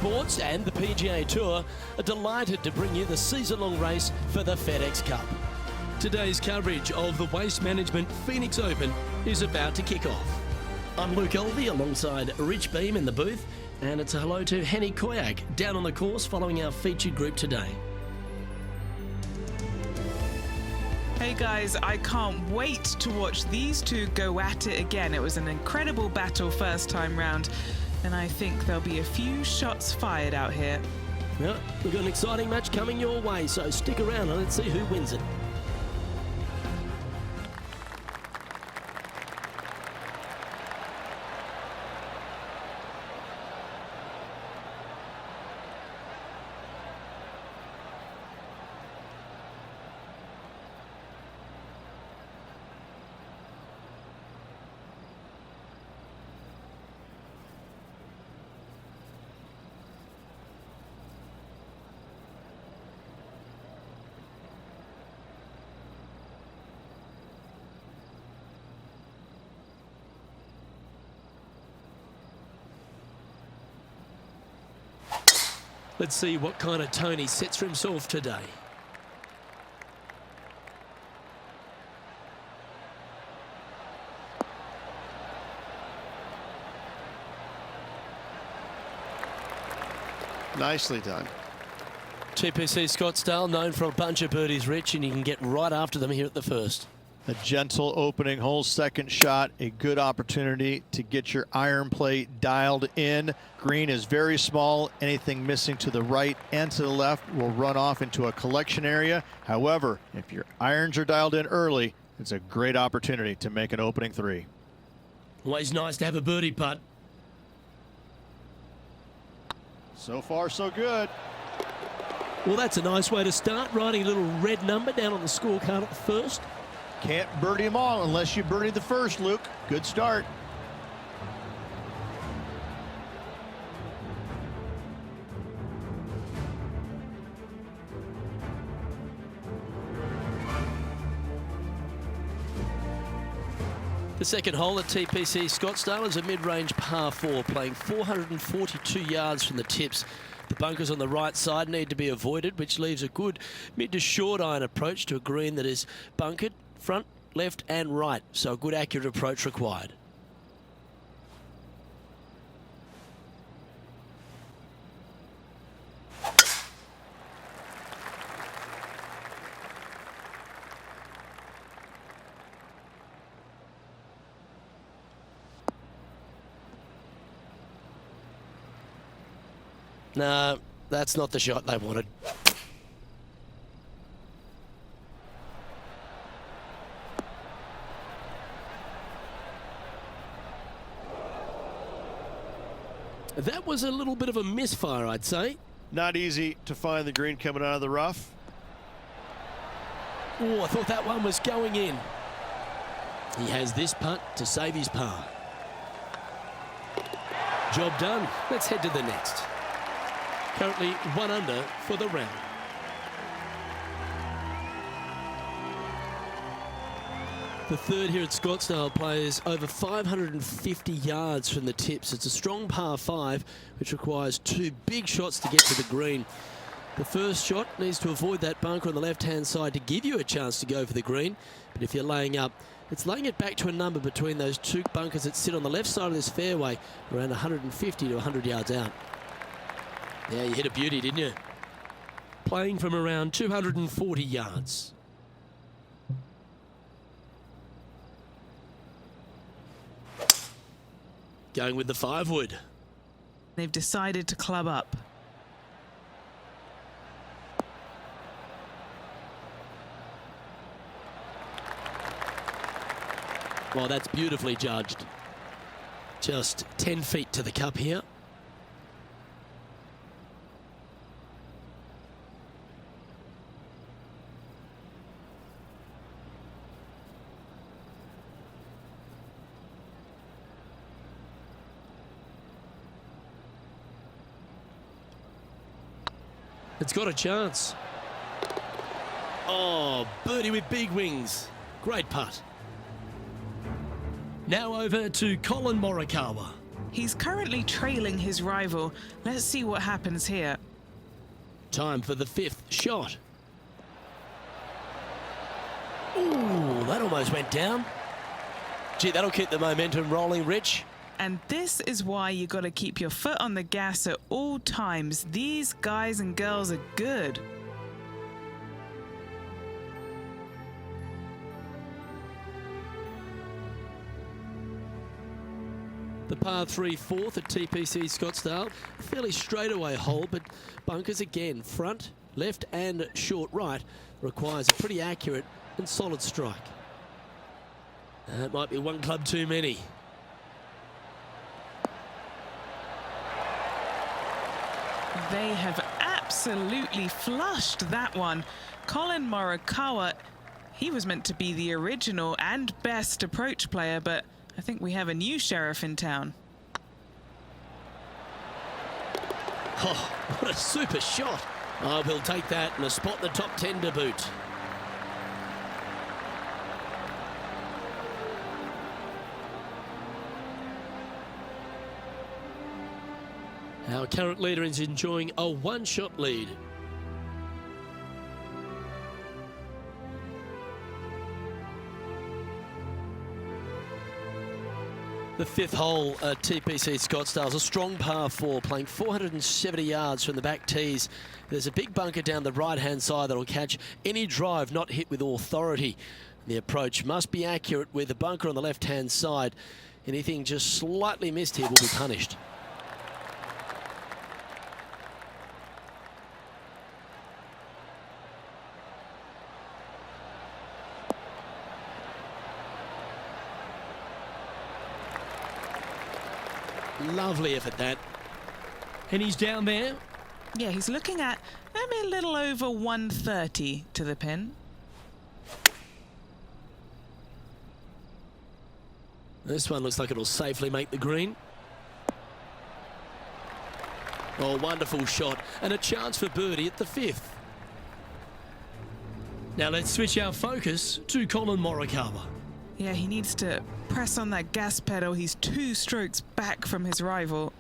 Sports and the PGA Tour are delighted to bring you the season-long race for the FedEx Cup. Today's coverage of the Waste Management Phoenix Open is about to kick off. I'm Luke Elvey alongside Rich Beam in the booth, and it's a hello to Henny Koyak down on the course following our featured group today. Hey guys, I can't wait to watch these two go at it again. It was an incredible battle first time round, and I think there'll be a few shots fired out here. Well, we've got an exciting match coming your way, so stick around and let's see who wins it. Let's see what kind of tone he sets for himself today. Nicely done. TPC Scottsdale, known for a bunch of birdies, Rich, and you can get right after them here at the first. A gentle opening hole, second shot, a good opportunity to get your iron play dialed in. Green is very small. Anything missing to the right and to the left will run off into a collection area. However, if your irons are dialed in early, it's a great opportunity to make an opening three. Always nice to have a birdie putt. So far, so good. Well, that's a nice way to start, writing a little red number down on the scorecard at the first. Can't birdie them all unless you birdie the first, Luke. Good start. The second hole at TPC Scottsdale is a mid-range par 4, playing 442 yards from the tips. The bunkers on the right side need to be avoided, which leaves a good mid to short iron approach to a green that is bunkered front, left and right, so a good accurate approach required. No, that's not the shot they wanted. That was a little bit of a misfire, I'd say. Not easy to find the green coming out of the rough. Oh, I thought that one was going in. He has this putt to save his par. Job done. Let's head to the next. Currently 1 under for the round. The third here at Scottsdale plays over 550 yards from the tips. It's a strong par 5, which requires 2 big shots to get to the green. The first shot needs to avoid that bunker on the left-hand side to give you a chance to go for the green. But if you're laying up, it's laying it back to a number between those 2 bunkers that sit on the left side of this fairway, around 150 to 100 yards out. Yeah, you hit a beauty, didn't you? Playing from around 240 yards. Going with the 5-wood. They've decided to club up. Well, that's beautifully judged. Just 10 feet to the cup here. It's got a chance. Oh, birdie with big wings. Great putt. Now over to Colin Morikawa. He's currently trailing his rival. Let's see what happens here. Time for the 5th shot. Ooh, that almost went down. Gee, that'll keep the momentum rolling, Rich. And this is why you got to keep your foot on the gas at all times. These guys and girls are good. The par 3 4th at TPC Scottsdale. A fairly straightaway hole, but bunkers again. Front, left and short right requires a pretty accurate and solid strike. That might be one club too many. They have absolutely flushed that one. Colin Morikawa, he was meant to be the original and best approach player, but I think we have a new sheriff in town. Oh, what a super shot. Oh, he'll take that and a spot in the top 10 to boot. Our current leader is enjoying a one-shot lead. The 5th hole at TPC Scottsdale is a strong par 4, playing 470 yards from the back tees. There's a big bunker down the right-hand side that will catch any drive not hit with authority. The approach must be accurate with the bunker on the left-hand side. Anything just slightly missed here will be punished. Lovely effort, that. And he's down there. Yeah, he's looking at maybe a little over 130 to the pin. This one looks like it'll safely make the green. Oh, wonderful shot. And a chance for birdie at the 5th. Now let's switch our focus to Colin Morikawa. Yeah, he needs to press on that gas pedal. He's 2 strokes back from his rival.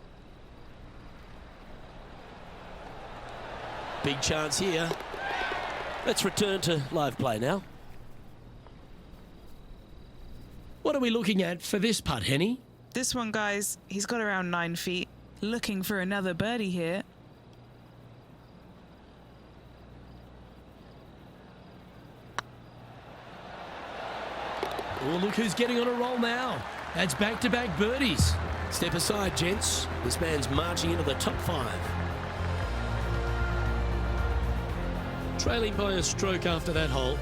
Big chance here. Let's return to live play now. What are we looking at for this putt, Henny? This one, guys, he's got around 9 feet. Looking for another birdie here. Oh, look who's getting on a roll now. That's back-to-back birdies. Step aside, gents. This man's marching into the top 5. Trailing by a stroke after that hole.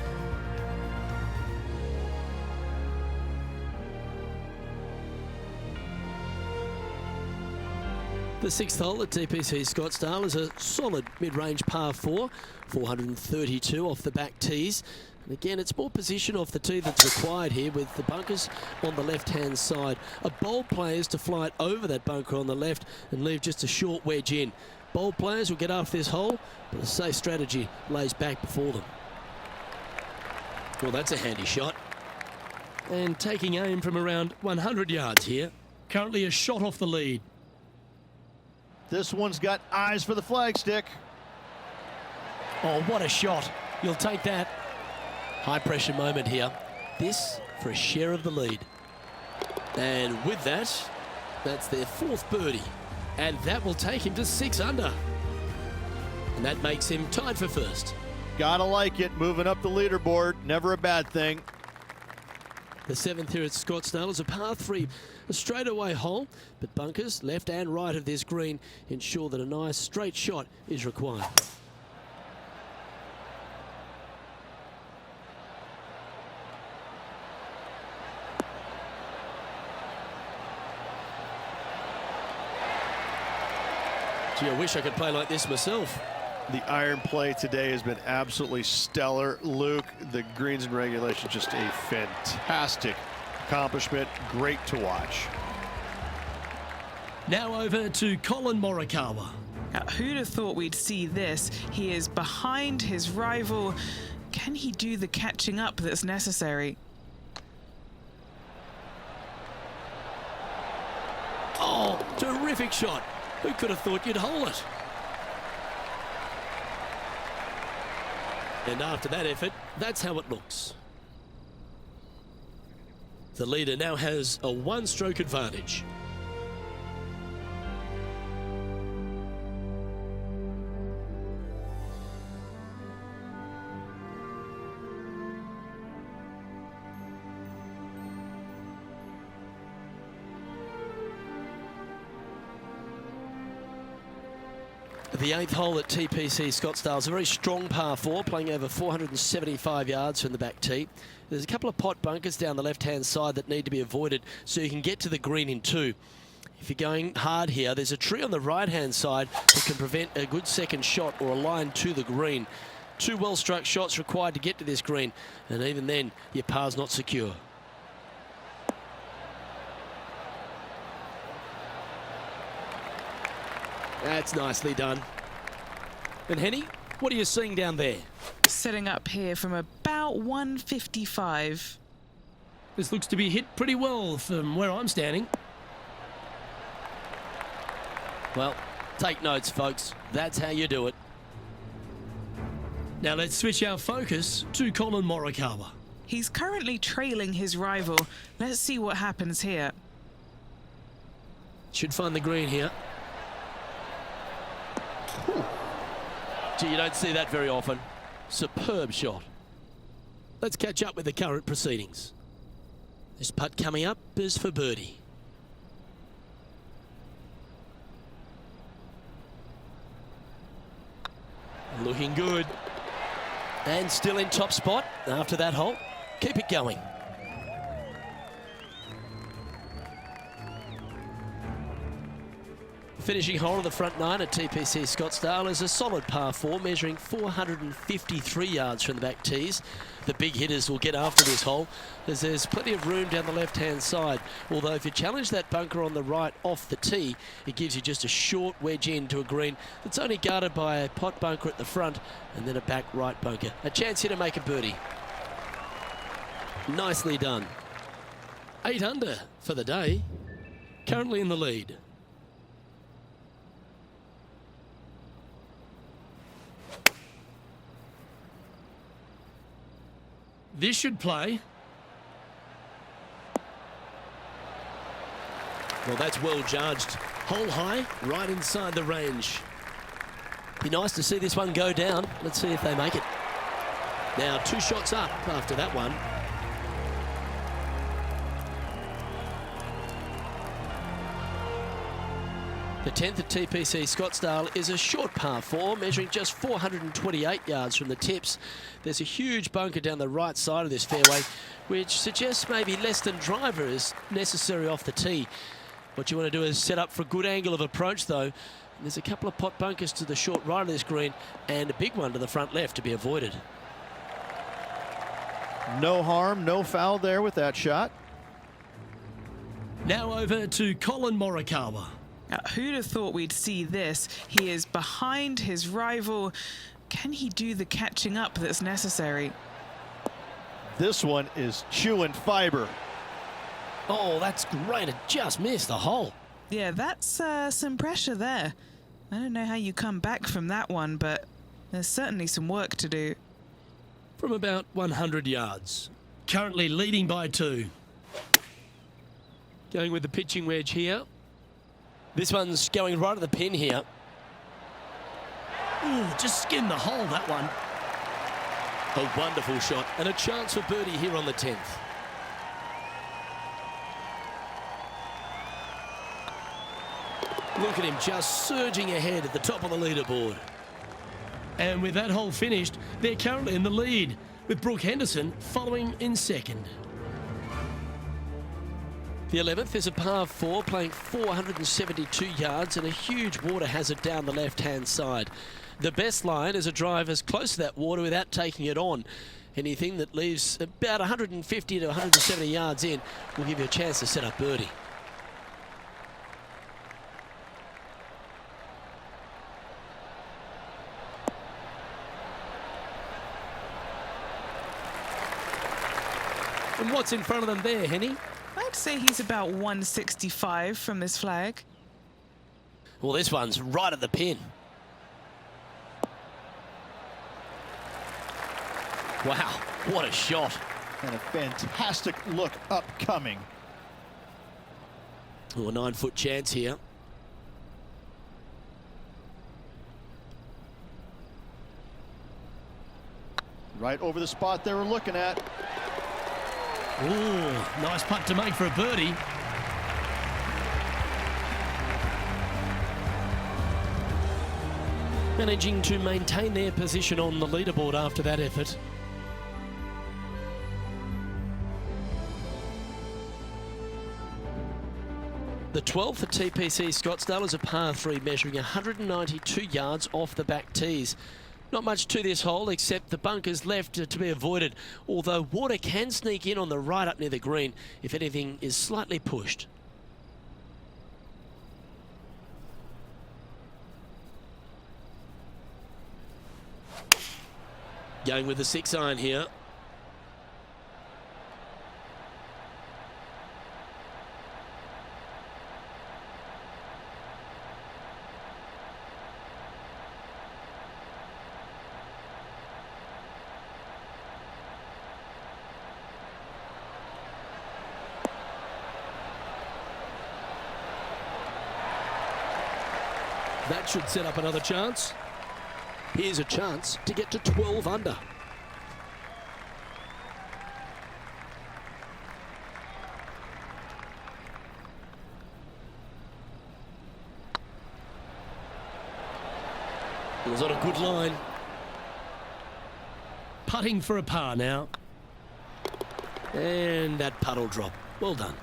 The 6th hole at TPC Scottsdale is a solid mid-range par 4, 432 off the back tees. And again, it's more position off the tee that's required here with the bunkers on the left-hand side. A bold player is to fly it over that bunker on the left and leave just a short wedge in. Bold players will get off this hole, but a safe strategy lays back before them. Well, that's a handy shot. And taking aim from around 100 yards here. Currently a shot off the lead. This one's got eyes for the flagstick. Oh, what a shot. You'll take that. High pressure moment here. This for a share of the lead. And with that, that's their 4th birdie. And that will take him to 6 under. And that makes him tied for 1st. Gotta like it, moving up the leaderboard, never a bad thing. The 7th here at Scottsdale is a par 3, a straightaway hole, but bunkers left and right of this green ensure that a nice straight shot is required. Gee, I wish I could play like this myself. The iron play today has been absolutely stellar. Luke, the greens and regulation, just a fantastic accomplishment. Great to watch. Now over to Colin Morikawa. Who'd have thought we'd see this? He is behind his rival. Can he do the catching up that's necessary? Oh, Terrific shot. Who could have thought you'd hole it? And after that effort, that's how it looks. The leader now has a one-stroke advantage. The 8th hole at TPC Scottsdale is a very strong par 4, playing over 475 yards from the back tee. There's a couple of pot bunkers down the left-hand side that need to be avoided so you can get to the green in 2. If you're going hard here, there's a tree on the right-hand side that can prevent a good second shot or a line to the green. 2 well-struck shots required to get to this green, and even then, your par's not secure. That's nicely done. And Henny, what are you seeing down there? Setting up here from about 155. This looks to be hit pretty well from where I'm standing. Well, take notes, folks. That's how you do it. Now let's switch our focus to Colin Morikawa. He's currently trailing his rival. Let's see what happens here. Should find the green here. Gee, you don't see that very often. Superb shot. Let's catch up with the current proceedings. This putt coming up is for birdie. Looking good. And still in top spot after that hole. Keep it going. Finishing hole of the front 9 at TPC Scottsdale is a solid par 4, measuring 453 yards from the back tees. The big hitters will get after this hole, as there's plenty of room down the left-hand side. Although if you challenge that bunker on the right off the tee, it gives you just a short wedge into a green that's only guarded by a pot bunker at the front and then a back right bunker. A chance here to make a birdie. Nicely done. 8 under for the day. Currently in the lead. This should play. Well, that's well judged. Hole high, right inside the range. Be nice to see this one go down. Let's see if they make it. Now 2 shots up after that one. The 10th at TPC Scottsdale is a short par 4, measuring just 428 yards from the tips. There's a huge bunker down the right side of this fairway, which suggests maybe less than driver is necessary off the tee. What you want to do is set up for a good angle of approach, though. There's a couple of pot bunkers to the short right of this green and a big one to the front left to be avoided. No harm, no foul there with that shot. Now over to Colin Morikawa. Who'd have thought we'd see this? He is behind his rival. Can he do the catching up that's necessary? This one is chewing fiber. Oh, that's great. It just missed the hole. Yeah, that's some pressure there. I don't know how you come back from that one, but there's certainly some work to do. From about 100 yards. Currently leading by 2. Going with the pitching wedge here. This one's going right at the pin here. Ooh, just skinned the hole, that one. A wonderful shot and a chance for birdie here on the 10th. Look at him just surging ahead at the top of the leaderboard. And with that hole finished, they're currently in the lead, with Brooke Henderson following in second. The 11th is a par 4, playing 472 yards and a huge water hazard down the left-hand side. The best line is a drive as close to that water without taking it on. Anything that leaves about 150 to 170 yards in will give you a chance to set up birdie. And what's in front of them there, Henny? I'd say he's about 165 from this flag. Well, this one's right at the pin. Wow, what a shot. And a fantastic look upcoming. Oh, a 9-foot chance here. Right over the spot they were looking at. Ooh, nice putt to make for a birdie. Managing to maintain their position on the leaderboard after that effort. The 12th at TPC Scottsdale is a par 3 measuring 192 yards off the back tees. Not much to this hole except the bunkers left to be avoided, although water can sneak in on the right up near the green if anything is slightly pushed. Going with the 6-iron here. That should set up another chance. Here's a chance to get to 12 under. It was on a good line. Putting for a par now. And that puddle drop. Well done.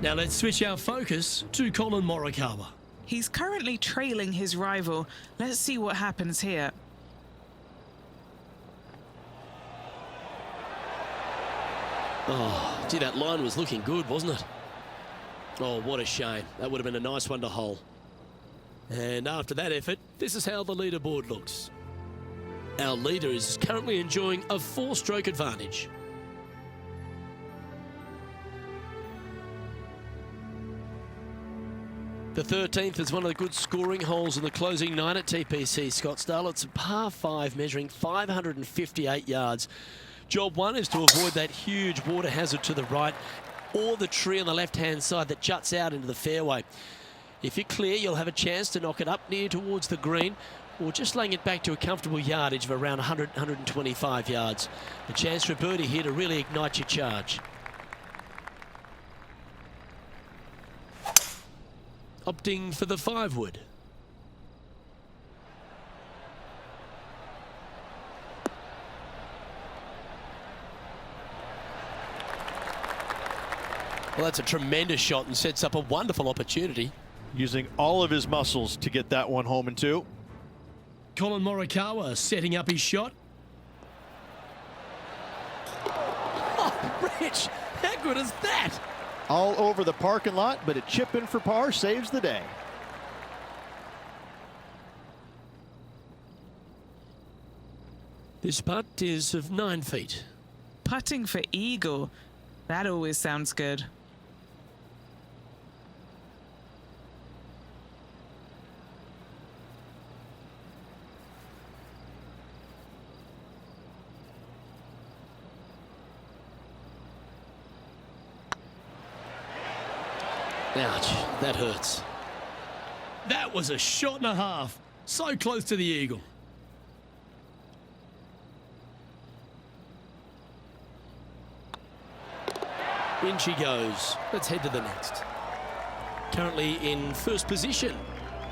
Now let's switch our focus to Colin Morikawa. He's currently trailing his rival. Let's see what happens here. Oh, gee, that line was looking good, wasn't it? Oh, what a shame. That would have been a nice one to hole. And after that effort, this is how the leaderboard looks. Our leader is currently enjoying a 4-stroke advantage. The 13th is one of the good scoring holes in the closing 9 at TPC Scottsdale. It's a par 5 measuring 558 yards. Job 1 is to avoid that huge water hazard to the right or the tree on the left-hand side that juts out into the fairway. If you're clear, you'll have a chance to knock it up near towards the green or just laying it back to a comfortable yardage of around 100, 125 yards. A chance for a birdie here to really ignite your charge. Opting for the 5-wood. Well, that's a tremendous shot and sets up a wonderful opportunity. Using all of his muscles to get that one home in 2. Colin Morikawa setting up his shot. Oh, Rich, how good is that? All over the parking lot, but a chip in for par saves the day. This putt is of 9 feet. Putting for eagle. That always sounds good. Ouch, that hurts. That was a shot and a half. So close to the eagle. In she goes. Let's head to the next. Currently in first position.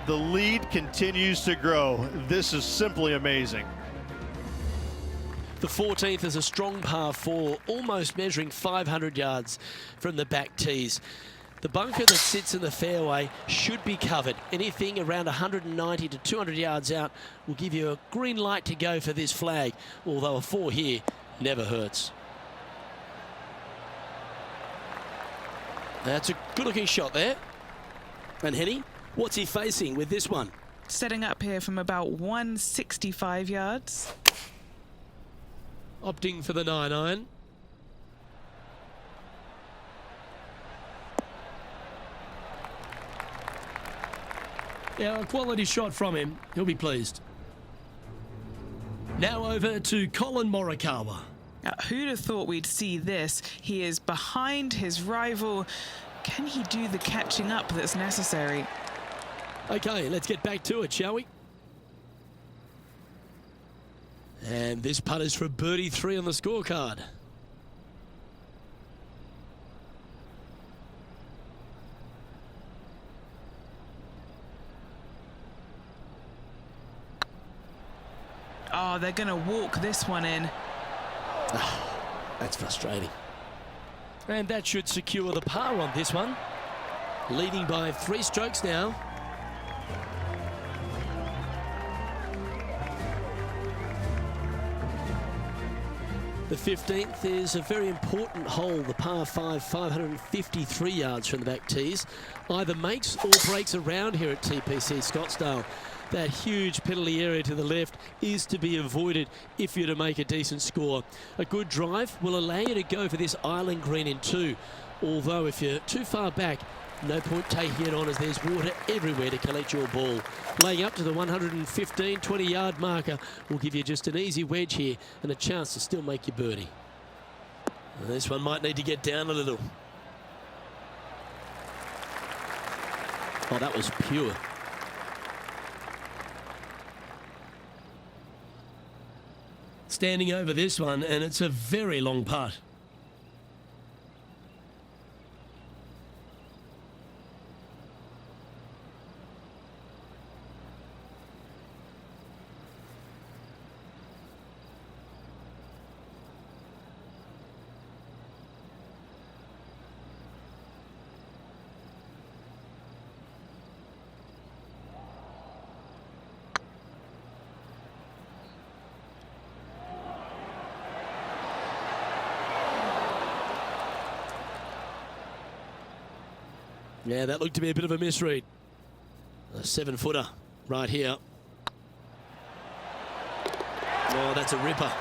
The lead continues to grow. This is simply amazing. The 14th is a strong par 4, almost measuring 500 yards from the back tees. The bunker that sits in the fairway should be covered. Anything around 190 to 200 yards out will give you a green light to go for this flag, although a 4 here never hurts. That's a good-looking shot there. And Henny, what's he facing with this one? Setting up here from about 165 yards. Opting for the 9-iron. Yeah, a quality shot from him. He'll be pleased. Now over to Colin Morikawa. Who'd have thought we'd see this? He is behind his rival. Can he do the catching up that's necessary? Okay, let's get back to it, shall we? And this putt is for birdie 3 on the scorecard. Oh, they're going to walk this one in. That's frustrating. And that should secure the par on this one. Leading by 3 strokes now. The 15th is a very important hole, the par 5, 553 yards from the back tees. Either makes or breaks around here at TPC Scottsdale. That huge penalty area to the left is to be avoided if you're to make a decent score. A good drive will allow you to go for this island green in 2. Although if you're too far back, no point taking it on as there's water everywhere to collect your ball. Laying up to the 115, 20-yard marker will give you just an easy wedge here and a chance to still make your birdie. And this one might need to get down a little. Oh, that was pure. Standing over this one, and it's a very long putt. Yeah, that looked to be a bit of a misread. A 7-footer right here. Oh, that's a ripper.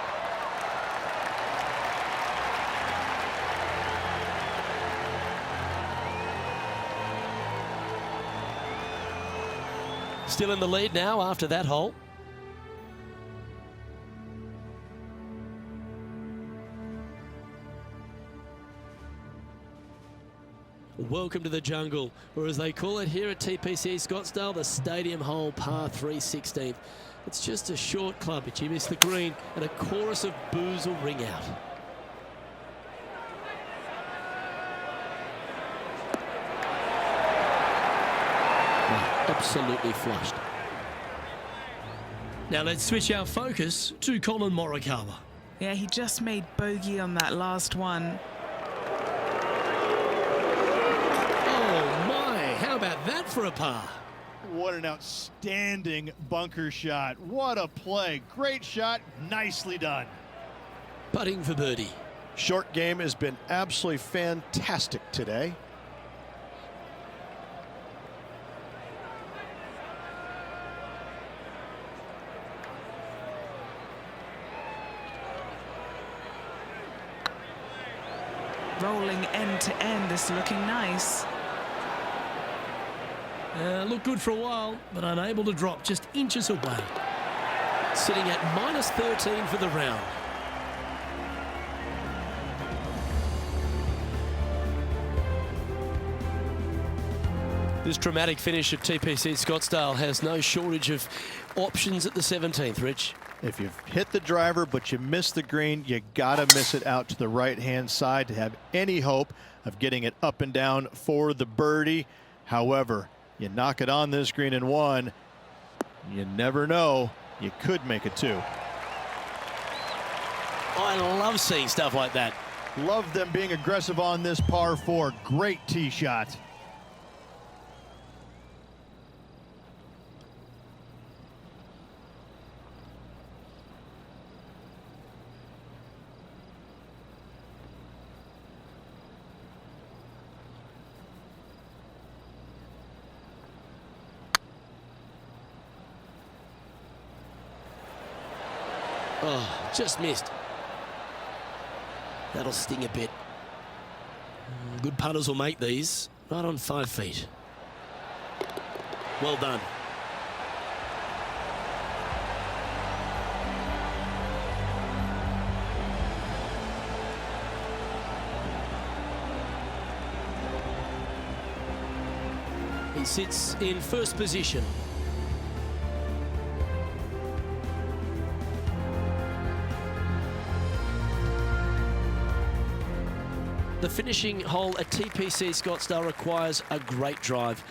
Still in the lead now after that hole. Welcome to the jungle, or as they call it here at TPC Scottsdale, the Stadium Hole par 3 16th. It's just a short club, but you miss the green, and a chorus of boos will ring out. Absolutely flushed. Now let's switch our focus to Colin Morikawa. Yeah, he just made bogey on that last one. How about that for a par? What an outstanding bunker shot. What a play. Great shot. Nicely done. Putting for birdie. Short game has been absolutely fantastic today. Rolling end to end, this looking nice. Looked good for a while, but unable to drop, just inches away. Sitting at -13 for the round. This dramatic finish at TPC Scottsdale has no shortage of options at the 17th, Rich. If you've hit the driver but you miss the green, you gotta miss it out to the right-hand side to have any hope of getting it up and down for the birdie. However, you knock it on this green in 1, you never know, you could make it 2. I love seeing stuff like that. Love them being aggressive on this par 4. Great tee shot. Oh, just missed. That'll sting a bit. Good putters will make these. Right on 5 feet. Well done. He sits in first position. The finishing hole at TPC Scottsdale requires a great drive.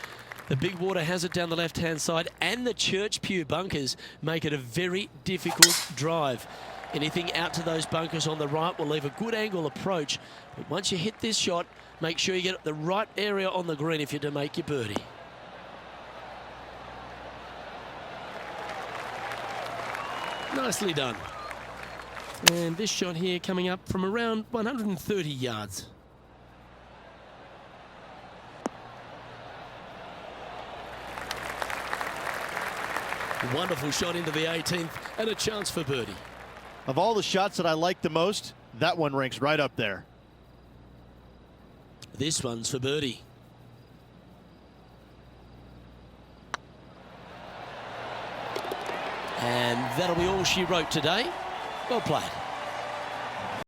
The big water has it down the left-hand side, and the Church Pew bunkers make it a very difficult drive. Anything out to those bunkers on the right will leave a good angle approach. But once you hit this shot, make sure you get the right area on the green if you're to make your birdie. Nicely done. And this shot here coming up from around 130 yards. Wonderful shot into the 18th and a chance for birdie. Of all the shots that I like the most, that one ranks right up there. This one's for birdie. And that'll be all she wrote today. Well played.